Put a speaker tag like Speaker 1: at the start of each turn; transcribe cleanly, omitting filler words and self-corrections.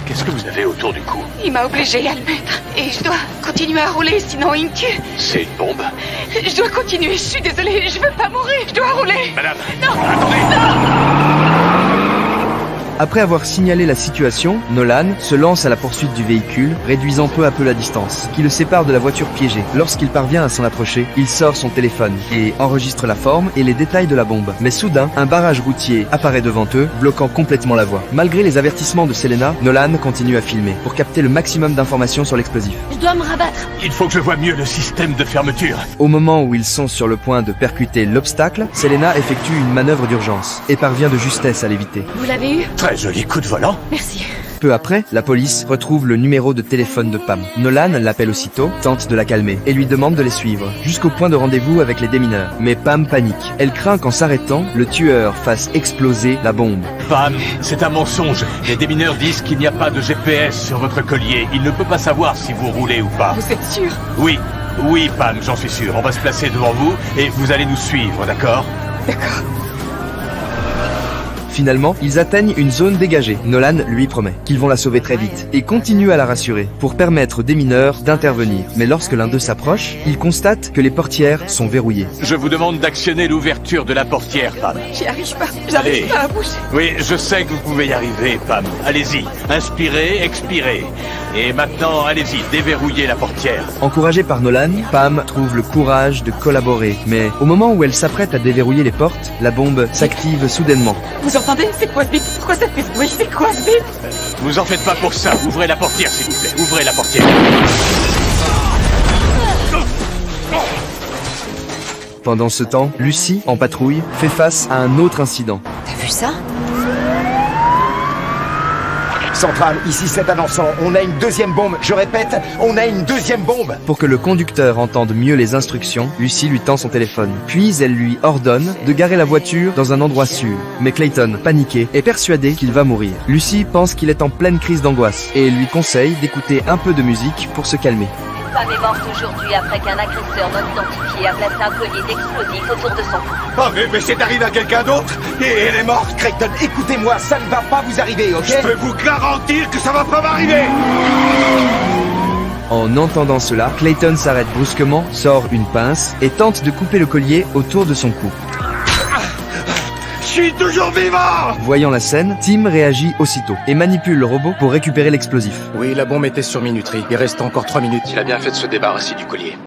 Speaker 1: Qu'est-ce que vous avez autour du cou?
Speaker 2: Il m'a obligé à le mettre. Et je dois continuer à rouler, sinon il me tue.
Speaker 1: C'est une bombe?
Speaker 2: Je dois continuer, je suis désolée, je veux pas mourir, je dois rouler.
Speaker 1: Madame!
Speaker 2: Non!
Speaker 1: Attendez!
Speaker 3: Après avoir signalé la situation, Nolan se lance à la poursuite du véhicule, réduisant peu à peu la distance, qui le sépare de la voiture piégée. Lorsqu'il parvient à s'en approcher, il sort son téléphone et enregistre la forme et les détails de la bombe. Mais soudain, un barrage routier apparaît devant eux, bloquant complètement la voie. Malgré les avertissements de Selena, Nolan continue à filmer, pour capter le maximum d'informations sur l'explosif.
Speaker 2: Je dois me rabattre.
Speaker 1: Il faut que je vois mieux le système de fermeture.
Speaker 3: Au moment où ils sont sur le point de percuter l'obstacle, Selena effectue une manœuvre d'urgence et parvient de justesse à l'éviter.
Speaker 2: Vous l'avez eu?
Speaker 1: Très joli coup de volant.
Speaker 2: Merci.
Speaker 3: Peu après, la police retrouve le numéro de téléphone de Pam. Nolan l'appelle aussitôt, tente de la calmer et lui demande de les suivre, jusqu'au point de rendez-vous avec les démineurs. Mais Pam panique. Elle craint qu'en s'arrêtant, le tueur fasse exploser la bombe.
Speaker 1: Pam, c'est un mensonge. Les démineurs disent qu'il n'y a pas de GPS sur votre collier. Il ne peut pas savoir si vous roulez ou pas.
Speaker 2: Vous êtes sûr?
Speaker 1: Oui, oui, Pam, j'en suis sûr. On va se placer devant vous et vous allez nous suivre, d'accord?
Speaker 2: D'accord.
Speaker 3: Finalement, ils atteignent une zone dégagée. Nolan lui promet qu'ils vont la sauver très vite et continue à la rassurer pour permettre aux démineurs d'intervenir. Mais lorsque l'un d'eux s'approche, il constate que les portières sont verrouillées.
Speaker 1: Je vous demande d'actionner l'ouverture de la portière, Pam.
Speaker 2: J'y arrive pas.
Speaker 1: Allez.
Speaker 2: J'arrive pas à bouger.
Speaker 1: Oui, je sais que vous pouvez y arriver, Pam. Allez-y, inspirez, expirez. Et maintenant, allez-y, déverrouillez la portière.
Speaker 3: Encouragée par Nolan, Pam trouve le courage de collaborer. Mais au moment où elle s'apprête à déverrouiller les portes, la bombe s'active soudainement.
Speaker 2: Vous entendez? C'est quoi ce bip? Pourquoi ça fait ce bruit? C'est quoi ce bip?
Speaker 1: Vous en faites pas pour ça. Ouvrez la portière, s'il vous plaît. Ouvrez la portière.
Speaker 3: Pendant ce temps, Lucy, en patrouille, fait face à un autre incident.
Speaker 2: T'as vu ça?
Speaker 4: Centrale, ici c'est un enfant. On a une deuxième bombe. Je répète, on a une deuxième bombe.
Speaker 3: Pour que le conducteur entende mieux les instructions, Lucy lui tend son téléphone. Puis elle lui ordonne de garer la voiture dans un endroit sûr. Mais Clayton, paniqué, est persuadé qu'il va mourir. Lucy pense qu'il est en pleine crise d'angoisse et lui conseille d'écouter un peu de musique pour se calmer.
Speaker 5: Femme est morte aujourd'hui après qu'un agresseur non identifié a placé un collier d'explosifs autour de son cou.
Speaker 4: Oh mais c'est arrivé à quelqu'un d'autre. Et elle est morte. Creighton, écoutez-moi, ça ne va pas vous arriver, ok?
Speaker 1: Je peux vous garantir que ça va pas m'arriver.
Speaker 3: En entendant cela, Clayton s'arrête brusquement, sort une pince et tente de couper le collier autour de son cou.
Speaker 1: Je suis toujours vivant.
Speaker 3: Voyant la scène, Tim réagit aussitôt et manipule le robot pour récupérer l'explosif.
Speaker 6: Oui, la bombe était sur minuterie. Il reste encore 3 minutes.
Speaker 1: Il a bien fait de se débarrasser du collier.